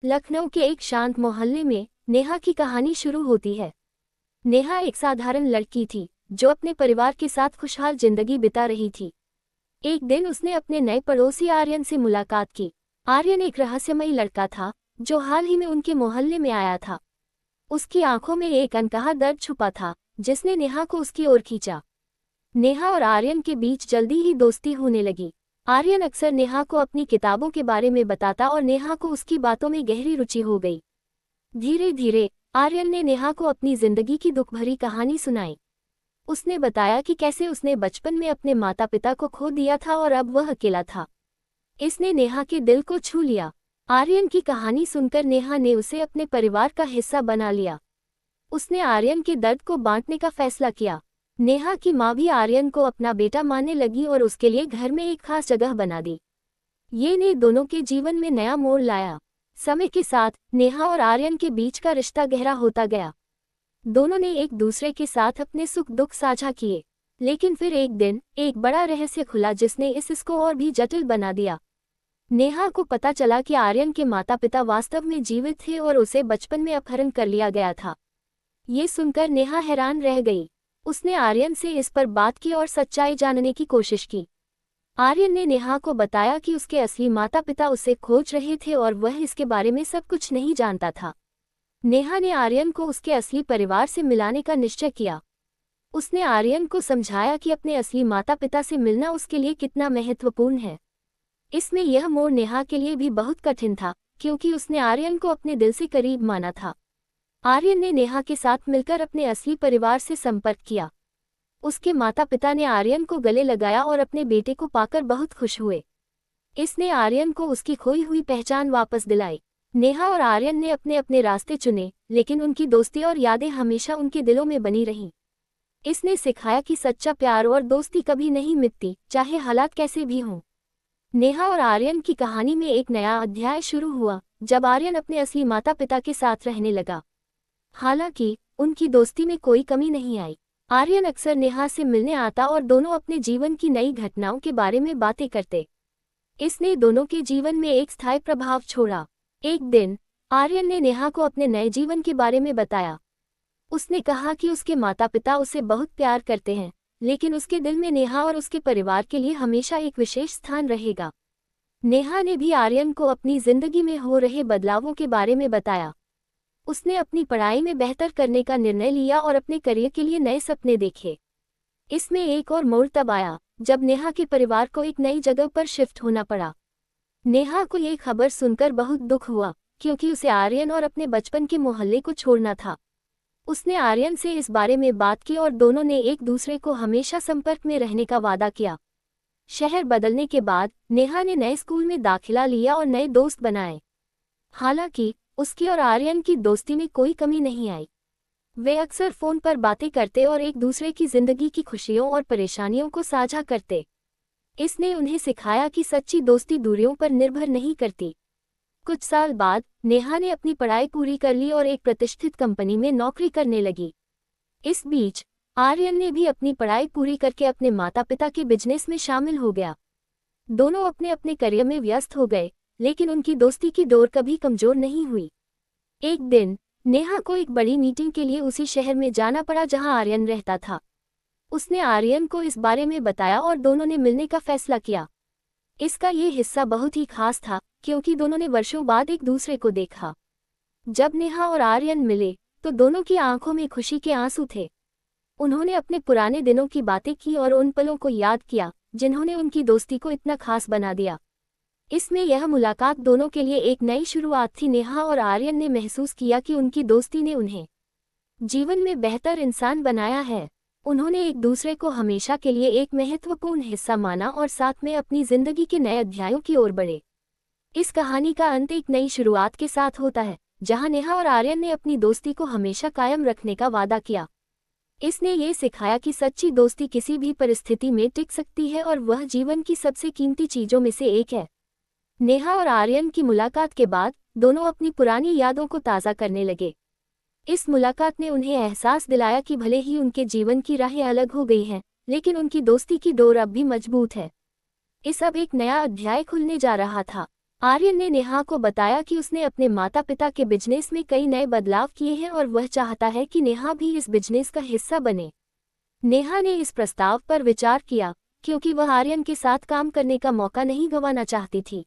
लखनऊ के एक शांत मोहल्ले में नेहा की कहानी शुरू होती है। नेहा एक साधारण लड़की थी जो अपने परिवार के साथ खुशहाल जिंदगी बिता रही थी। एक दिन उसने अपने नए पड़ोसी आर्यन से मुलाकात की। आर्यन एक रहस्यमयी लड़का था जो हाल ही में उनके मोहल्ले में आया था। उसकी आंखों में एक अनकहा दर्द छुपा था जिसने नेहा को उसकी ओर खींचा। नेहा और आर्यन के बीच जल्दी ही दोस्ती होने लगी। आर्यन अक्सर नेहा को अपनी किताबों के बारे में बताता और नेहा को उसकी बातों में गहरी रुचि हो गई। धीरे धीरे आर्यन ने नेहा को अपनी जिंदगी की दुख भरी कहानी सुनाई। उसने बताया कि कैसे उसने बचपन में अपने माता पिता को खो दिया था और अब वह अकेला था। इसने नेहा के दिल को छू लिया। आर्यन की कहानी सुनकर नेहा ने उसे अपने परिवार का हिस्सा बना लिया। उसने आर्यन के दर्द को बांटने का फैसला किया। नेहा की माँ भी आर्यन को अपना बेटा मानने लगी और उसके लिए घर में एक खास जगह बना दी। ये ने दोनों के जीवन में नया मोड़ लाया। समय के साथ नेहा और आर्यन के बीच का रिश्ता गहरा होता गया। दोनों ने एक दूसरे के साथ अपने सुख दुख साझा किए। लेकिन फिर एक दिन एक बड़ा रहस्य खुला जिसने इसको और भी जटिल बना दिया। नेहा को पता चला कि आर्यन के माता पिता वास्तव में जीवित थे और उसे बचपन में अपहरण कर लिया गया था। ये सुनकर नेहा हैरान रह गई। उसने आर्यन से इस पर बात की और सच्चाई जानने की कोशिश की। आर्यन ने नेहा को बताया कि उसके असली माता पिता उसे खोज रहे थे और वह इसके बारे में सब कुछ नहीं जानता था। नेहा ने आर्यन को उसके असली परिवार से मिलाने का निश्चय किया। उसने आर्यन को समझाया कि अपने असली माता पिता से मिलना उसके लिए कितना महत्वपूर्ण है। इसमें यह मोड़ नेहा के लिए भी बहुत कठिन था क्योंकि उसने आर्यन को अपने दिल से करीब माना था। आर्यन ने नेहा के साथ मिलकर अपने असली परिवार से संपर्क किया। उसके माता पिता ने आर्यन को गले लगाया और अपने बेटे को पाकर बहुत खुश हुए। इसने आर्यन को उसकी खोई हुई पहचान वापस दिलाई। नेहा और आर्यन ने अपने अपने रास्ते चुने, लेकिन उनकी दोस्ती और यादें हमेशा उनके दिलों में बनी रहीं। इसने सिखाया कि सच्चा प्यार और दोस्ती कभी नहीं मिटती, चाहे हालात कैसे भी हों। नेहा और आर्यन की कहानी में एक नया अध्याय शुरू हुआ जब आर्यन अपने असली माता पिता के साथ रहने लगा। हालांकि उनकी दोस्ती में कोई कमी नहीं आई। आर्यन अक्सर नेहा से मिलने आता और दोनों अपने जीवन की नई घटनाओं के बारे में बातें करते। इसने दोनों के जीवन में एक स्थायी प्रभाव छोड़ा। एक दिन आर्यन ने नेहा को अपने नए जीवन के बारे में बताया। उसने कहा कि उसके माता पिता उसे बहुत प्यार करते हैं, लेकिन उसके दिल में नेहा और उसके परिवार के लिए हमेशा एक विशेष स्थान रहेगा। नेहा ने भी आर्यन को अपनी जिंदगी में हो रहे बदलावों के बारे में बताया। उसने अपनी पढ़ाई में बेहतर करने का निर्णय लिया और अपने करियर के लिए नए सपने देखे। इसमें एक और मोड़ तब आया जब नेहा के परिवार को एक नई जगह पर शिफ्ट होना पड़ा। नेहा को ये खबर सुनकर बहुत दुख हुआ क्योंकि उसे आर्यन और अपने बचपन के मोहल्ले को छोड़ना था। उसने आर्यन से इस बारे में बात की और दोनों ने एक दूसरे को हमेशा संपर्क में रहने का वादा किया। शहर बदलने के बाद नेहा ने नए स्कूल में दाखिला लिया और नए दोस्त बनाए। हालांकि उसकी और आर्यन की दोस्ती में कोई कमी नहीं आई। वे अक्सर फोन पर बातें करते और एक दूसरे की जिंदगी की खुशियों और परेशानियों को साझा करते। इसने उन्हें सिखाया कि सच्ची दोस्ती दूरियों पर निर्भर नहीं करती। कुछ साल बाद नेहा ने अपनी पढ़ाई पूरी कर ली और एक प्रतिष्ठित कंपनी में नौकरी करने लगी। इस बीच आर्यन ने भी अपनी पढ़ाई पूरी करके अपने माता पिता के बिजनेस में शामिल हो गया। दोनों अपने अपने करियर में व्यस्त हो गए, लेकिन उनकी दोस्ती की डोर कभी कमजोर नहीं हुई। एक दिन नेहा को एक बड़ी मीटिंग के लिए उसी शहर में जाना पड़ा जहां आर्यन रहता था। उसने आर्यन को इस बारे में बताया और दोनों ने मिलने का फैसला किया। इसका ये हिस्सा बहुत ही खास था क्योंकि दोनों ने वर्षों बाद एक दूसरे को देखा। जब नेहा और आर्यन मिले तो दोनों की आंखों में खुशी के आंसू थे। उन्होंने अपने पुराने दिनों की बातें की और उन पलों को याद किया जिन्होंने उनकी दोस्ती को इतना खास बना दिया। इसमें यह मुलाकात दोनों के लिए एक नई शुरुआत थी। नेहा और आर्यन ने महसूस किया कि उनकी दोस्ती ने उन्हें जीवन में बेहतर इंसान बनाया है। उन्होंने एक दूसरे को हमेशा के लिए एक महत्वपूर्ण हिस्सा माना और साथ में अपनी जिंदगी के नए अध्यायों की ओर बढ़े। इस कहानी का अंत एक नई शुरुआत के साथ होता है जहां नेहा और आर्यन ने अपनी दोस्ती को हमेशा कायम रखने का वादा किया। इसने ये सिखाया कि सच्ची दोस्ती किसी भी परिस्थिति में टिक सकती है और वह जीवन की सबसे कीमती चीजों में से एक है। नेहा और आर्यन की मुलाकात के बाद दोनों अपनी पुरानी यादों को ताज़ा करने लगे। इस मुलाकात ने उन्हें एहसास दिलाया कि भले ही उनके जीवन की राहें अलग हो गई हैं, लेकिन उनकी दोस्ती की डोर अब भी मजबूत है। इस अब एक नया अध्याय खुलने जा रहा था। आर्यन ने नेहा को बताया कि उसने अपने माता पिता के बिजनेस में कई नए बदलाव किए हैं और वह चाहता है कि नेहा भी इस बिजनेस का हिस्सा बने। नेहा ने इस प्रस्ताव पर विचार किया क्योंकि वह आर्यन के साथ काम करने का मौका नहीं गंवाना चाहती थी।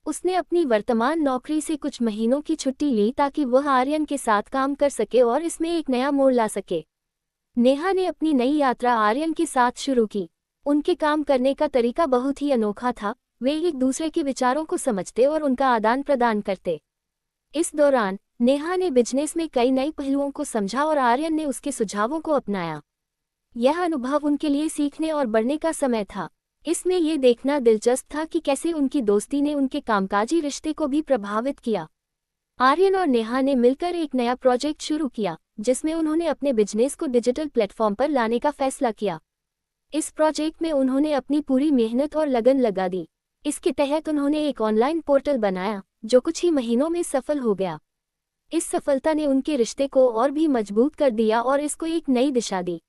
उसने अपनी वर्तमान नौकरी से कुछ महीनों की छुट्टी ली ताकि वह आर्यन के साथ काम कर सके और इसमें एक नया मोड़ ला सके। नेहा ने अपनी नई यात्रा आर्यन के साथ शुरू की। उनके काम करने का तरीका बहुत ही अनोखा था। वे एक दूसरे के विचारों को समझते और उनका आदान प्रदान करते। इस दौरान नेहा ने बिजनेस में कई नए पहलुओं को समझा और आर्यन ने उसके सुझावों को अपनाया। यह अनुभव उनके लिए सीखने और बढ़ने का समय था। इसमें यह देखना दिलचस्प था कि कैसे उनकी दोस्ती ने उनके कामकाजी रिश्ते को भी प्रभावित किया। आर्यन और नेहा ने मिलकर एक नया प्रोजेक्ट शुरू किया जिसमें उन्होंने अपने बिजनेस को डिजिटल प्लेटफॉर्म पर लाने का फैसला किया। इस प्रोजेक्ट में उन्होंने अपनी पूरी मेहनत और लगन लगा दी। इसके तहत उन्होंने एक ऑनलाइन पोर्टल बनाया जो कुछ ही महीनों में सफल हो गया। इस सफलता ने उनके रिश्ते को और भी मजबूत कर दिया और इसको एक नई दिशा दी।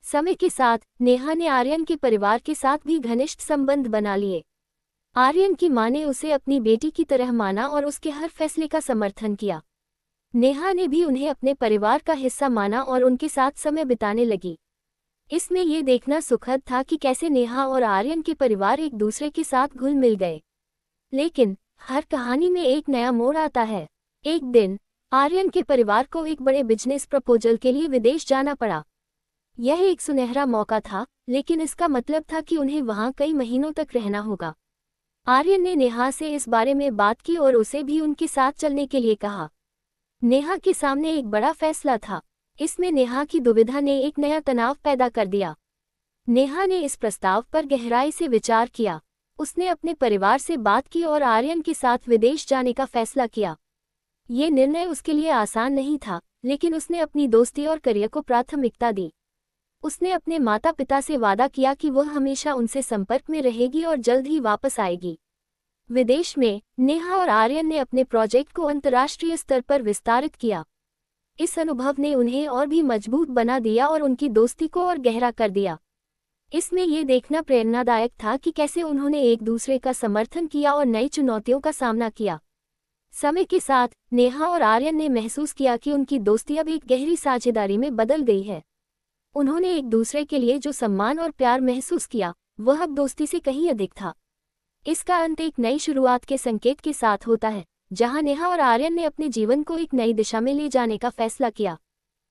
समय के साथ नेहा ने आर्यन के परिवार के साथ भी घनिष्ठ संबंध बना लिए। आर्यन की मां ने उसे अपनी बेटी की तरह माना और उसके हर फैसले का समर्थन किया। नेहा ने भी उन्हें अपने परिवार का हिस्सा माना और उनके साथ समय बिताने लगी। इसमें यह देखना सुखद था कि कैसे नेहा और आर्यन के परिवार एक दूसरे के साथ घुल मिल गए। लेकिन हर कहानी में एक नया मोड़ आता है। एक दिन आर्यन के परिवार को एक बड़े बिजनेस प्रपोजल के लिए विदेश जाना पड़ा। यह एक सुनहरा मौका था, लेकिन इसका मतलब था कि उन्हें वहां कई महीनों तक रहना होगा। आर्यन ने नेहा से इस बारे में बात की और उसे भी उनके साथ चलने के लिए कहा। नेहा के सामने एक बड़ा फैसला था। इसमें नेहा की दुविधा ने एक नया तनाव पैदा कर दिया। नेहा ने इस प्रस्ताव पर गहराई से विचार किया। उसने अपने परिवार से बात की और आर्यन के साथ विदेश जाने का फैसला किया। ये निर्णय उसके लिए आसान नहीं था, लेकिन उसने अपनी दोस्ती और करियर को प्राथमिकता दी। उसने अपने माता पिता से वादा किया कि वह हमेशा उनसे संपर्क में रहेगी और जल्द ही वापस आएगी। विदेश में नेहा और आर्यन ने अपने प्रोजेक्ट को अंतर्राष्ट्रीय स्तर पर विस्तारित किया। इस अनुभव ने उन्हें और भी मजबूत बना दिया और उनकी दोस्ती को और गहरा कर दिया। इसमें यह देखना प्रेरणादायक था कि कैसे उन्होंने एक दूसरे का समर्थन किया और नई चुनौतियों का सामना किया। समय के साथ नेहा और आर्यन ने महसूस किया कि उनकी दोस्ती अब एक गहरी साझेदारी में बदल गई है। उन्होंने एक दूसरे के लिए जो सम्मान और प्यार महसूस किया, वह अब दोस्ती से कहीं अधिक था। इसका अंत एक नई शुरुआत के संकेत के साथ होता है, जहां नेहा और आर्यन ने अपने जीवन को एक नई दिशा में ले जाने का फैसला किया।